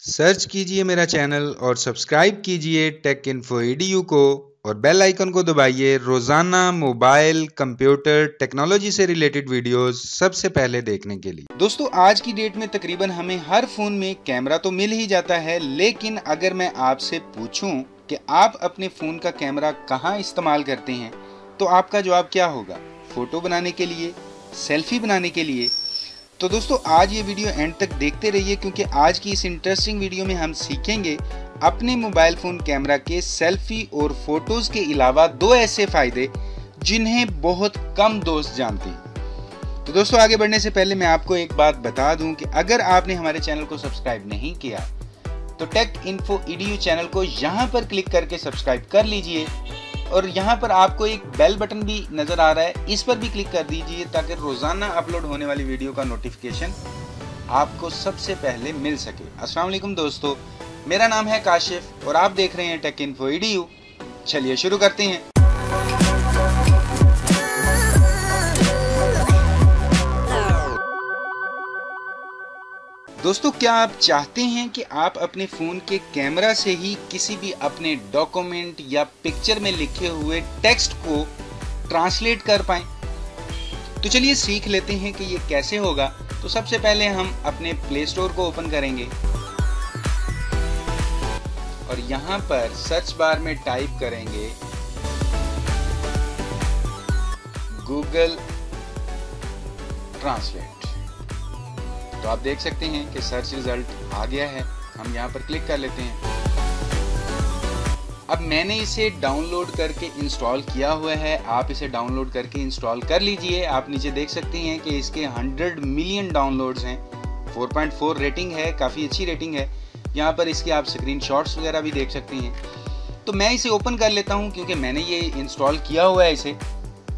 Search कीजिए मेरा channel और सब्सक्राइब कीजिए टेक इन्फो EDU को और बेल आइकन को दबाइए रोजाना मोबाइल कंप्यूटर टेक्नोलॉजी से रिलेटेड वीडियोस सबसे पहले देखने के लिए। दोस्तों, आज की डेट में तकरीबन हमें हर फोन में कैमरा तो मिल ही जाता है, लेकिन अगर मैं आपसे पूछूं कि आप अपने फोन का कैमरा कहां इस्तेमाल करते हैं तो आपका जवाब क्या होगा? फोटो बनाने के लिए, सेल्फी बनाने के लिए? तो दोस्तों, आज ये वीडियो एंड तक देखते रहिए, क्योंकि आज की इस इंटरेस्टिंग वीडियो में हम सीखेंगे अपने मोबाइल फ़ोन कैमरा के सेल्फी और फोटोज़ के अलावा दो ऐसे फ़ायदे जिन्हें बहुत कम दोस्त जानते हैं। तो दोस्तों, आगे बढ़ने से पहले मैं आपको एक बात बता दूं कि अगर आपने हमारे चैनल को सब्सक्राइब नहीं किया तो टेक इन्फो EDU चैनल को यहाँ पर क्लिक करके सब्सक्राइब कर लीजिए और यहाँ पर आपको एक बेल बटन भी नज़र आ रहा है, इस पर भी क्लिक कर दीजिए ताकि रोज़ाना अपलोड होने वाली वीडियो का नोटिफिकेशन आपको सबसे पहले मिल सके। अस्सलाम वालेकुम दोस्तों, मेरा नाम है काशिफ और आप देख रहे हैं टेक इन्फो EDU। चलिए शुरू करते हैं। दोस्तों, क्या आप चाहते हैं कि आप अपने फ़ोन के कैमरा से ही किसी भी अपने डॉक्यूमेंट या पिक्चर में लिखे हुए टेक्स्ट को ट्रांसलेट कर पाएं? तो चलिए सीख लेते हैं कि ये कैसे होगा। तो सबसे पहले हम अपने प्ले स्टोर को ओपन करेंगे और यहाँ पर सर्च बार में टाइप करेंगे गूगल ट्रांसलेट। तो आप देख सकते हैं कि सर्च रिजल्ट आ गया है। हम यहाँ पर क्लिक कर लेते हैं। अब मैंने इसे डाउनलोड करके इंस्टॉल किया हुआ है, आप इसे डाउनलोड करके इंस्टॉल कर लीजिए। आप नीचे देख सकते हैं कि इसके 100 मिलियन डाउनलोड्स हैं, 4.4 रेटिंग है, काफ़ी अच्छी रेटिंग है। यहाँ पर इसके आप स्क्रीनशॉट्स वगैरह भी देख सकते हैं। तो मैं इसे ओपन कर लेता हूँ क्योंकि मैंने ये इंस्टॉल किया हुआ है इसे।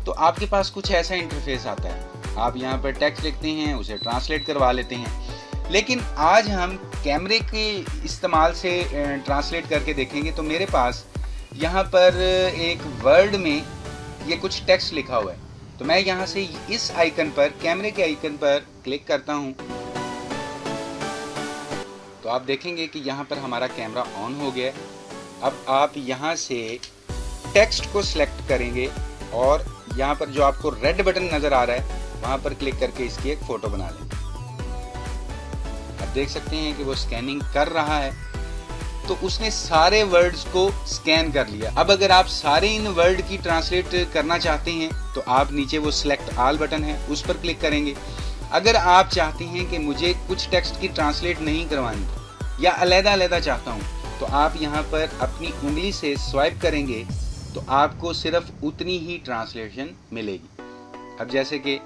तो आपके पास कुछ ऐसा इंटरफेस आता है, आप यहाँ पर टेक्स्ट लिखते हैं, उसे ट्रांसलेट करवा लेते हैं। लेकिन आज हम कैमरे के इस्तेमाल से ट्रांसलेट करके देखेंगे। तो मेरे पास यहाँ पर एक वर्ड में ये कुछ टेक्स्ट लिखा हुआ है, तो मैं यहाँ से इस आइकन पर, कैमरे के आइकन पर क्लिक करता हूँ। तो आप देखेंगे कि यहाँ पर हमारा कैमरा ऑन हो गया। अब आप यहाँ से टेक्स्ट को सिलेक्ट करेंगे और यहाँ पर जो आपको रेड बटन नज़र आ रहा है वहाँ पर क्लिक करके इसकी एक फ़ोटो बना लेंगे। आप देख सकते हैं कि वो स्कैनिंग कर रहा है। तो उसने सारे वर्ड्स को स्कैन कर लिया। अब अगर आप सारे इन वर्ड की ट्रांसलेट करना चाहते हैं तो आप नीचे वो सिलेक्ट ऑल बटन है, उस पर क्लिक करेंगे। अगर आप चाहते हैं कि मुझे कुछ टेक्स्ट की ट्रांसलेट नहीं करवानी या अलग-अलग चाहता हूँ, तो आप यहाँ पर अपनी उंगली से स्वाइप करेंगे तो आपको सिर्फ उतनी ही ट्रांसलेशन मिलेगी। अब जैसे कि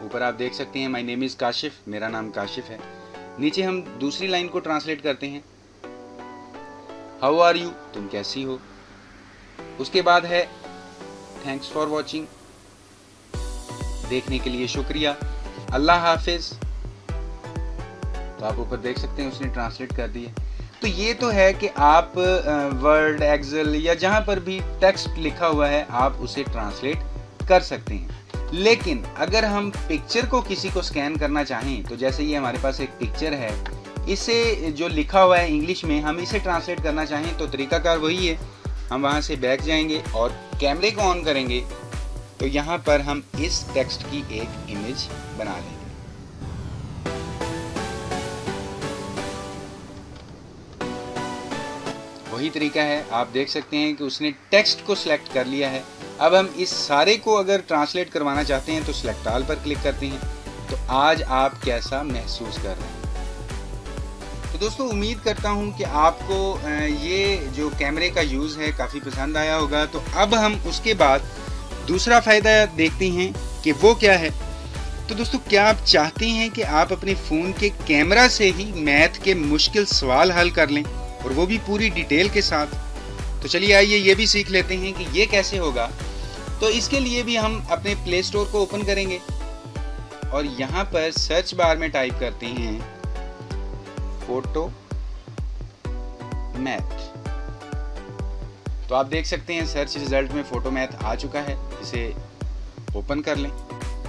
ऊपर आप देख सकते हैं माय नेम इज़ काशिफ, मेरा नाम काशिफ है। नीचे हम दूसरी लाइन को ट्रांसलेट करते हैं, हाउ आर यू, तुम कैसी हो। उसके बाद है थैंक्स फॉर वॉचिंग, देखने के लिए शुक्रिया, अल्लाह हाफिज। तो आप ऊपर देख सकते हैं उसने ट्रांसलेट कर दिया। तो ये तो है कि आप वर्ड, एक्सेल या जहाँ पर भी टेक्स्ट लिखा हुआ है आप उसे ट्रांसलेट कर सकते हैं। लेकिन अगर हम पिक्चर को किसी को स्कैन करना चाहें, तो जैसे ये हमारे पास एक पिक्चर है, इसे जो लिखा हुआ है इंग्लिश में, हम इसे ट्रांसलेट करना चाहें तो तरीकाकार वही है। हम वहाँ से बैक जाएंगे और कैमरे को ऑन करेंगे तो यहाँ पर हम इस टेक्स्ट की एक इमेज बना लेंगे। वही तरीका है, आप देख सकते हैं कि उसने टेक्स्ट को सिलेक्ट कर लिया है। अब हम इस सारे को अगर ट्रांसलेट करवाना चाहते हैं तो सिलेक्ट ऑल पर क्लिक करते हैं। तो आज आप कैसा महसूस कर रहे हैं? तो दोस्तों, उम्मीद करता हूं कि आपको ये जो कैमरे का यूज़ है काफ़ी पसंद आया होगा। तो अब हम उसके बाद दूसरा फ़ायदा देखते हैं कि वो क्या है। तो दोस्तों, क्या आप चाहते हैं कि आप अपने फ़ोन के कैमरा से ही मैथ के मुश्किल सवाल हल कर लें, और वो भी पूरी डिटेल के साथ? तो चलिए आइए ये भी सीख लेते हैं कि ये कैसे होगा। तो इसके लिए भी हम अपने प्ले स्टोर को ओपन करेंगे और यहाँ पर सर्च बार में टाइप करते हैं फोटो मैथ। तो आप देख सकते हैं सर्च रिजल्ट में फोटो मैथ आ चुका है। इसे ओपन कर लें।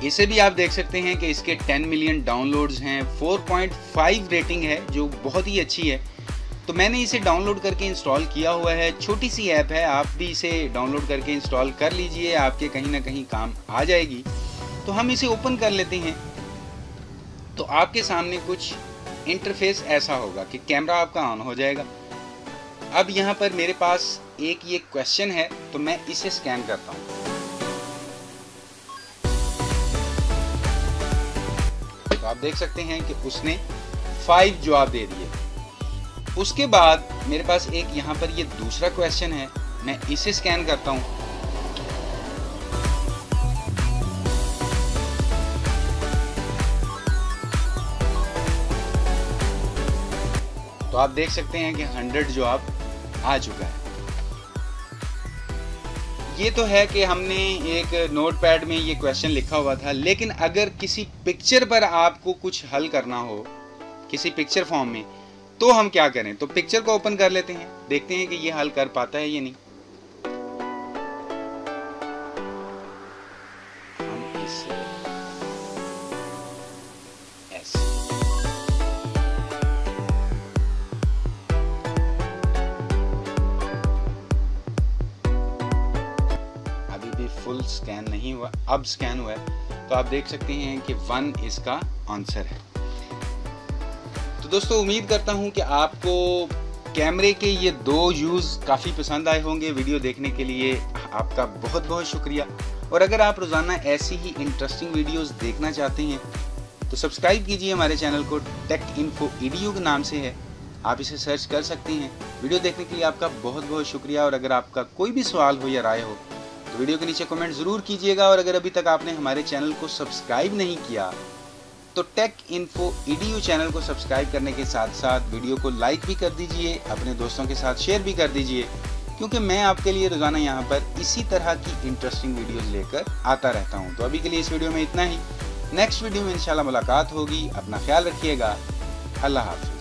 इसे भी आप देख सकते हैं कि इसके 10 मिलियन डाउनलोड्स हैं, 4.5 रेटिंग है जो बहुत ही अच्छी है। तो मैंने इसे डाउनलोड करके इंस्टॉल किया हुआ है। छोटी सी ऐप है, आप भी इसे डाउनलोड करके इंस्टॉल कर लीजिए, आपके कहीं ना कहीं काम आ जाएगी। तो हम इसे ओपन कर लेते हैं। तो आपके सामने कुछ इंटरफेस ऐसा होगा कि कैमरा आपका ऑन हो जाएगा। अब यहाँ पर मेरे पास एक ये क्वेश्चन है, तो मैं इसे स्कैन करता हूँ। तो आप देख सकते हैं कि उसने 5 जवाब दे दिए। उसके बाद मेरे पास एक यहाँ पर ये दूसरा क्वेश्चन है, मैं इसे स्कैन करता हूँ। तो आप देख सकते हैं कि 100 जवाब आ चुका है। ये तो है कि हमने एक नोटपैड में ये क्वेश्चन लिखा हुआ था, लेकिन अगर किसी पिक्चर पर आपको कुछ हल करना हो, किसी पिक्चर फॉर्म में, तो हम क्या करें? तो पिक्चर को ओपन कर लेते हैं, देखते हैं कि ये हल कर पाता है या नहीं। हम इसे ऐसे अभी भी फुल स्कैन नहीं हुआ, अब स्कैन हुआ है। तो आप देख सकते हैं कि 1 इसका आंसर है। तो दोस्तों, उम्मीद करता हूं कि आपको कैमरे के ये 2 यूज़ काफ़ी पसंद आए होंगे। वीडियो देखने के लिए आपका बहुत बहुत शुक्रिया। और अगर आप रोज़ाना ऐसी ही इंटरेस्टिंग वीडियोस देखना चाहते हैं तो सब्सक्राइब कीजिए हमारे चैनल को। टेक इन्फो EDU के नाम से है, आप इसे सर्च कर सकते हैं। वीडियो देखने के लिए आपका बहुत बहुत शुक्रिया। और अगर आपका कोई भी सवाल हो या राय हो तो वीडियो के नीचे कमेंट ज़रूर कीजिएगा। और अगर अभी तक आपने हमारे चैनल को सब्सक्राइब नहीं किया तो टेक इन्फो EDU चैनल को सब्सक्राइब करने के साथ साथ वीडियो को लाइक भी कर दीजिए, अपने दोस्तों के साथ शेयर भी कर दीजिए, क्योंकि मैं आपके लिए रोज़ाना यहाँ पर इसी तरह की इंटरेस्टिंग वीडियोस लेकर आता रहता हूँ। तो अभी के लिए इस वीडियो में इतना ही। नेक्स्ट वीडियो में इंशाल्लाह मुलाकात होगी। अपना ख्याल रखिएगा। अल्लाह हाफ़िज़।